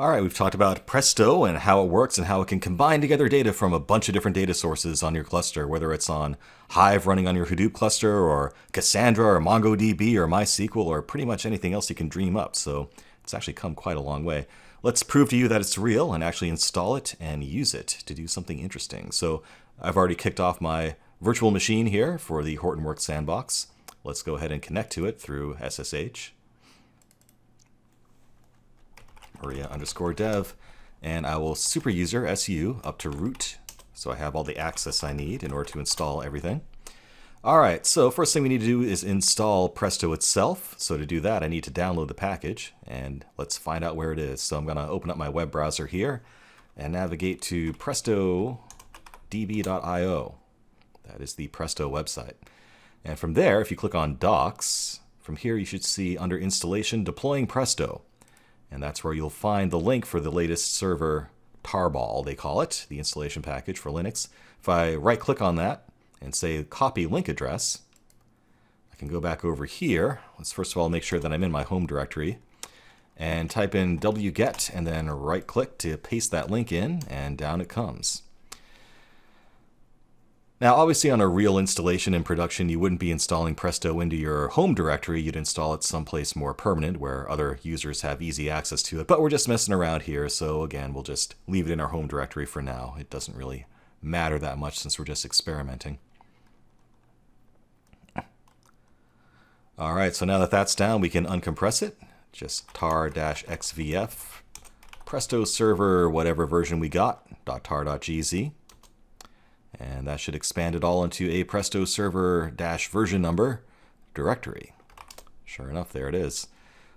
All right, we've talked about Presto and how it works and how it can combine together data from a bunch of different data sources on your cluster, whether it's on Hive running on your Hadoop cluster or Cassandra or MongoDB or MySQL or pretty much anything else you can dream up. So it's actually come quite a long way. Let's prove to you that it's real and actually install it and use it to do something interesting. So I've already kicked off my virtual machine here for the Hortonworks sandbox. Let's go ahead and connect to it through SSH. Maria_dev, and I will super user su up to root, so I have all the access I need in order to install everything. All right, so first thing we need to do is install Presto itself. So to do that, I need to download the package, and let's find out where it is. So I'm going to open up my web browser here and navigate to prestodb.io. That is the Presto website. And from there, if you click on Docs, from here you should see under Installation, Deploying Presto. And that's where you'll find the link for the latest server tarball, they call it, the installation package for Linux. If I right-click on that and say copy link address, I can go back over here. Let's first of all make sure that I'm in my home directory and type in wget and then right-click to paste that link in, and down it comes. Now, obviously on a real installation in production, you wouldn't be installing Presto into your home directory. You'd install it someplace more permanent where other users have easy access to it. But we're just messing around here, so again, we'll just leave it in our home directory for now. It doesn't really matter that much since we're just experimenting. All right, so now that that's down, we can uncompress it. Just tar-xvf, Presto server, whatever version we got, .tar.gz. And that should expand it all into a Presto server -version number directory. Sure enough, there it is.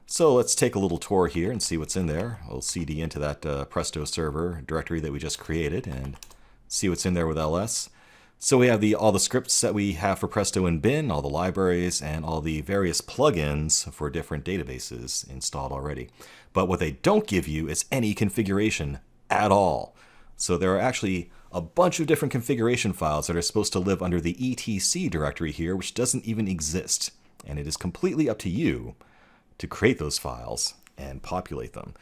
So let's take a little tour here and see what's in there. We'll cd into that Presto server directory that we just created and see what's in there with ls. So we have all the scripts that we have for Presto in bin, all the libraries, and all the various plugins for different databases installed already. But what they don't give you is any configuration at all. So there are actually a bunch of different configuration files that are supposed to live under the etc directory here, which doesn't even exist. And it is completely up to you to create those files and populate them.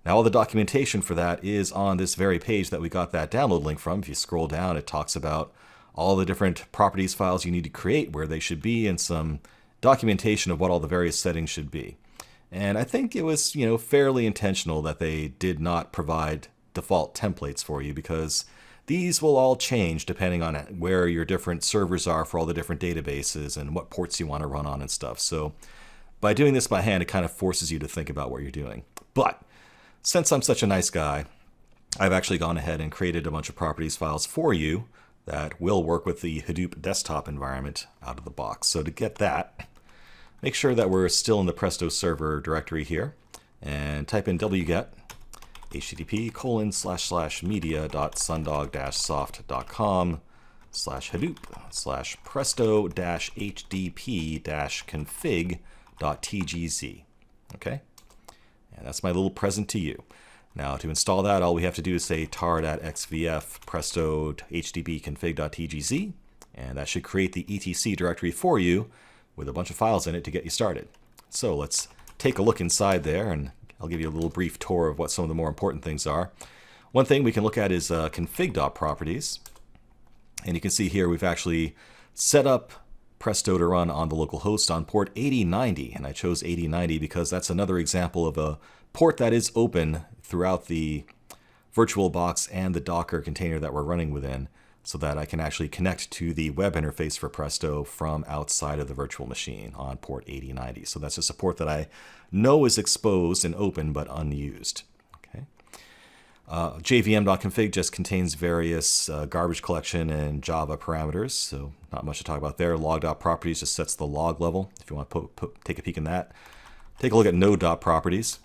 Now, all the documentation for that is on this very page that we got that download link from. If you scroll down, it talks about all the different properties files you need to create, where they should be, and some documentation of what all the various settings should be. And I think it was, fairly intentional that they did not provide default templates for you, because these will all change depending on where your different servers are for all the different databases and what ports you want to run on and stuff. So by doing this by hand, it kind of forces you to think about what you're doing. But since I'm such a nice guy, I've actually gone ahead and created a bunch of properties files for you that will work with the Hadoop desktop environment out of the box. So to get that, make sure that we're still in the Presto server directory here and type in wget http://media.sundog-soft.com/hadoop/presto-hdp-config.tgz. Okay? And that's my little present to you. Now, to install that, all we have to do is say tar.xvf presto-hdp-config.tgz, and that should create the etc directory for you with a bunch of files in it to get you started. So let's take a look inside there, and I'll give you a little brief tour of what some of the more important things are. One thing we can look at is config.properties. And you can see here we've actually set up Presto to run on the local host on port 8090. And I chose 8090 because that's another example of a port that is open throughout the VirtualBox and the Docker container that we're running within, so that I can actually connect to the web interface for Presto from outside of the virtual machine on port 8090. So that's just a port that I know is exposed and open but unused. Okay. jvm.config just contains various garbage collection and Java parameters, so not much to talk about there. Log.properties just sets the log level. If you want to take a peek in that. Take a look at node.properties.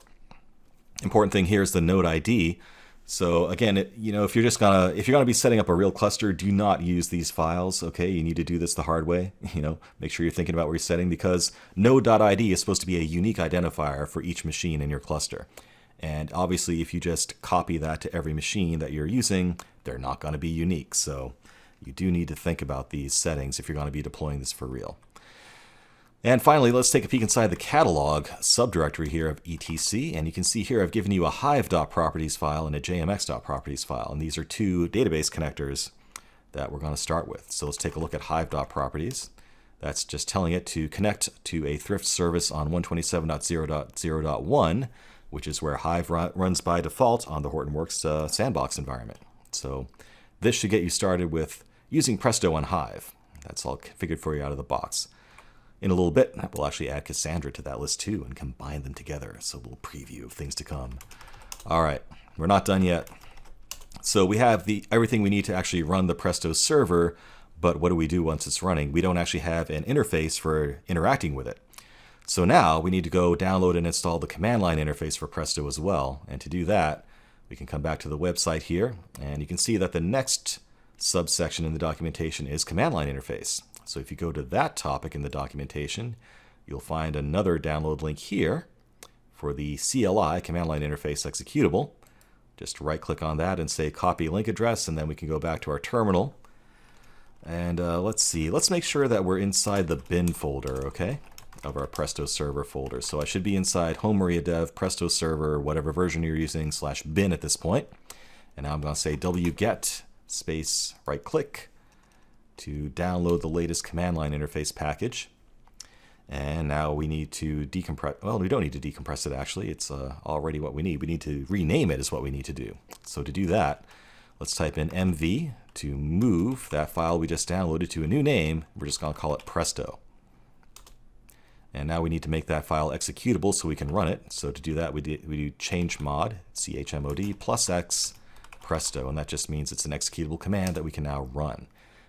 Important thing here is the node ID. So again, if you're gonna be setting up a real cluster, do not use these files. Okay, you need to do this the hard way. Make sure you're thinking about what you're setting, because node.id is supposed to be a unique identifier for each machine in your cluster. And obviously, if you just copy that to every machine that you're using, they're not going to be unique. So you do need to think about these settings if you're going to be deploying this for real. And finally, let's take a peek inside the catalog subdirectory here of etc. And you can see here I've given you a hive.properties file and a jmx.properties file. And these are two database connectors that we're going to start with. So let's take a look at hive.properties. That's just telling it to connect to a thrift service on 127.0.0.1, which is where Hive runs by default on the Hortonworks sandbox environment. So this should get you started with using Presto on Hive. That's all configured for you out of the box. In a little bit, we'll actually add Cassandra to that list too and combine them together. So a little preview of things to come. All right, we're not done yet. So we have everything we need to actually run the Presto server, but what do we do once it's running? We don't actually have an interface for interacting with it. So now we need to go download and install the command line interface for Presto as well. And to do that, we can come back to the website here, and you can see that the next subsection in the documentation is command line interface. So if you go to that topic in the documentation, you'll find another download link here for the CLI, command line interface executable. Just right click on that and say copy link address, and then we can go back to our terminal. And let's see, let's make sure that we're inside the bin folder, okay, of our Presto server folder. So I should be inside home MariaDev, Presto server, whatever version you're using, /bin at this point. And now I'm going to say wget space right click to download the latest command line interface package. And now we need to decompress. Well, we don't need to decompress it actually. It's already what we need. We need to rename it is what we need to do. So to do that, let's type in mv to move that file we just downloaded to a new name. We're just going to call it Presto. And now we need to make that file executable so we can run it. So to do that, we do chmod, chmod +x Presto. And that just means it's an executable command that we can now run.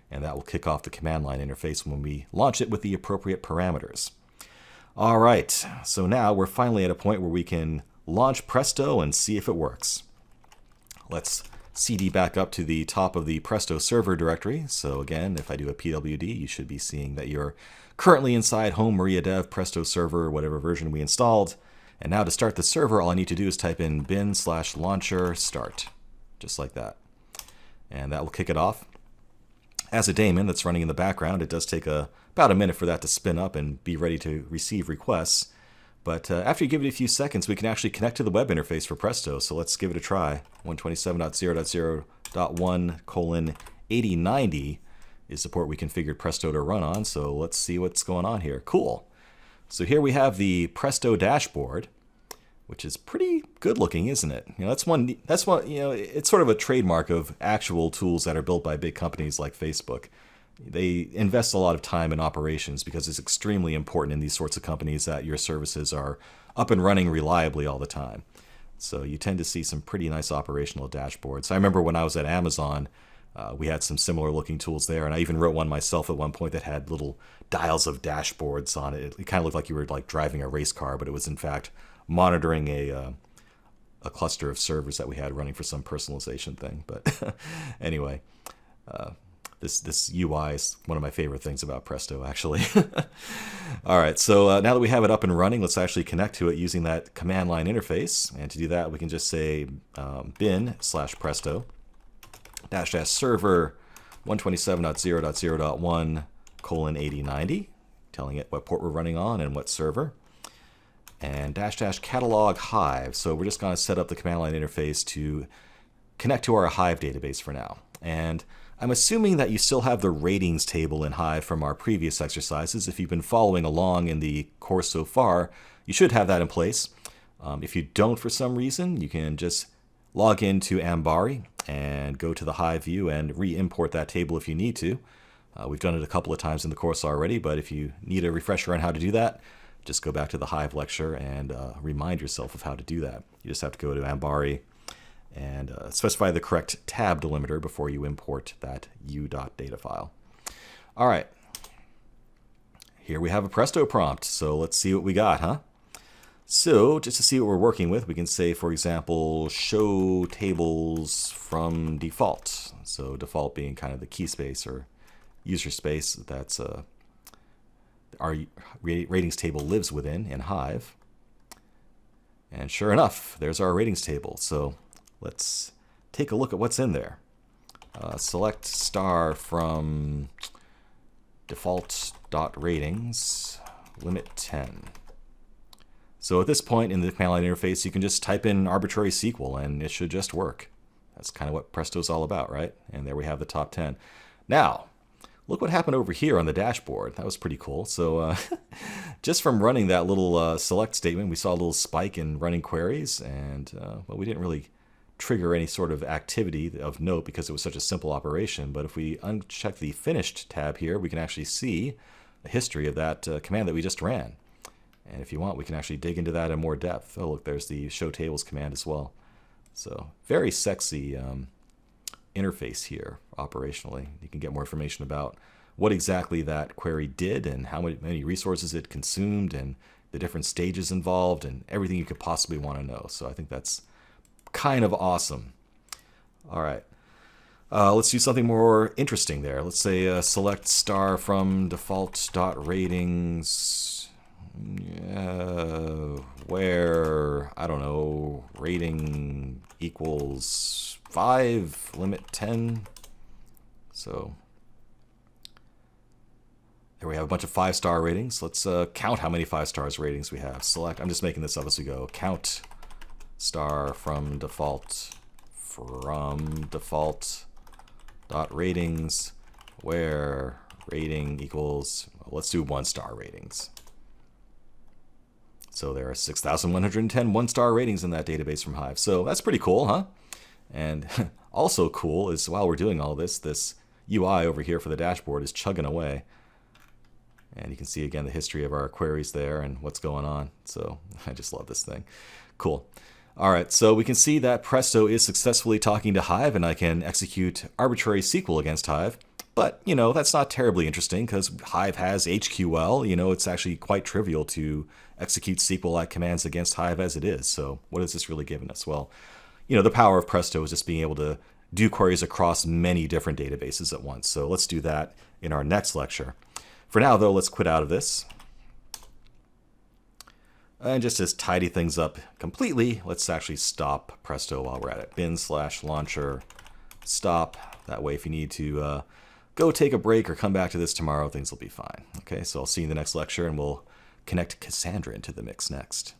And that will kick off the command line interface when we launch it with the appropriate parameters. All right, so now we're finally at a point where we can launch Presto and see if it works. Let's cd back up to the top of the Presto server directory. So again, if I do a pwd, you should be seeing that you're currently inside home MariaDev Presto server, whatever version we installed. And now to start the server, all I need to do is type in bin/launcher start, just like that. And that will kick it off. As a daemon that's running in the background, it does take about a minute for that to spin up and be ready to receive requests. But after you give it a few seconds, we can actually connect to the web interface for Presto. So let's give it a try. 127.0.0.1:8090 is the port we configured Presto to run on. So let's see what's going on here. Cool. So here we have the Presto dashboard, which is pretty good looking, isn't it? You know, that's one, you know, it's sort of a trademark of actual tools that are built by big companies like Facebook. They invest a lot of time in operations because it's extremely important in these sorts of companies that your services are up and running reliably all the time. So you tend to see some pretty nice operational dashboards. I remember when I was at Amazon, we had some similar looking tools there, and I even wrote one myself at one point that had little dials of dashboards on it. It kind of looked like you were like driving a race car, but it was in fact monitoring a cluster of servers that we had running for some personalization thing. But anyway, this UI is one of my favorite things about Presto, actually. All right, so now that we have it up and running, let's actually connect to it using that command line interface. And to do that, we can just say bin/presto --server 127.0.0.1:8090, telling it what port we're running on and what server. And --catalog Hive. So we're just going to set up the command line interface to connect to our Hive database for now. And I'm assuming that you still have the ratings table in Hive from our previous exercises. If you've been following along in the course so far, you should have that in place. If you don't for some reason, you can just log into Ambari and go to the Hive view and re-import that table if you need to. We've done it a couple of times in the course already, but if you need a refresher on how to do that, just go back to the Hive lecture and remind yourself of how to do that. You just have to go to Ambari and specify the correct tab delimiter before you import that u.data file. All right, here we have a Presto prompt, so let's see what we got, huh? So just to see what we're working with, we can say, for example, show tables from default. So default being kind of the key space or user space that's our ratings table lives within in Hive. And sure enough, there's our ratings table. So let's take a look at what's in there. Select star from default.ratings. limit 10. So at this point in the command line interface, you can just type in arbitrary SQL and it should just work. That's kind of what Presto's all about, right? And there we have the top 10. Now, look what happened over here on the dashboard. That was pretty cool. So just from running that little select statement, we saw a little spike in running queries. And well, we didn't really trigger any sort of activity of note because it was such a simple operation. But if we uncheck the finished tab here, we can actually see a history of that command that we just ran. And if you want, we can actually dig into that in more depth. Oh, look, there's the show tables command as well. So very sexy interface here operationally. You can get more information about what exactly that query did and how many resources it consumed and the different stages involved and everything you could possibly want to know. So I think that's kind of awesome. All right. Let's do something more interesting there. Let's say select star from default dot ratings. Where, I don't know, rating equals 5, limit 10. So there we have a bunch of 5-star ratings. Let's count how many 5 stars ratings we have. Select, I'm just making this up as we go. Count star from default dot ratings where rating equals, let's do 1-star ratings. So there are 6,110 1-star ratings in that database from Hive. So that's pretty cool, huh? And also cool is while we're doing all this, this UI over here for the dashboard is chugging away. And you can see again the history of our queries there and what's going on. So I just love this thing. Cool. All right, so we can see that Presto is successfully talking to Hive and I can execute arbitrary SQL against Hive. But, you know, that's not terribly interesting because Hive has HQL. You know, it's actually quite trivial to execute SQL-like commands against Hive as it is. So what is this really giving us? Well, you know, the power of Presto is just being able to do queries across many different databases at once. So let's do that in our next lecture. For now, though, let's quit out of this. And just to tidy things up completely, let's actually stop Presto while we're at it. bin/launcher stop. That way, if you need to go take a break or come back to this tomorrow, things will be fine. Okay, so I'll see you in the next lecture, and we'll connect Cassandra into the mix next.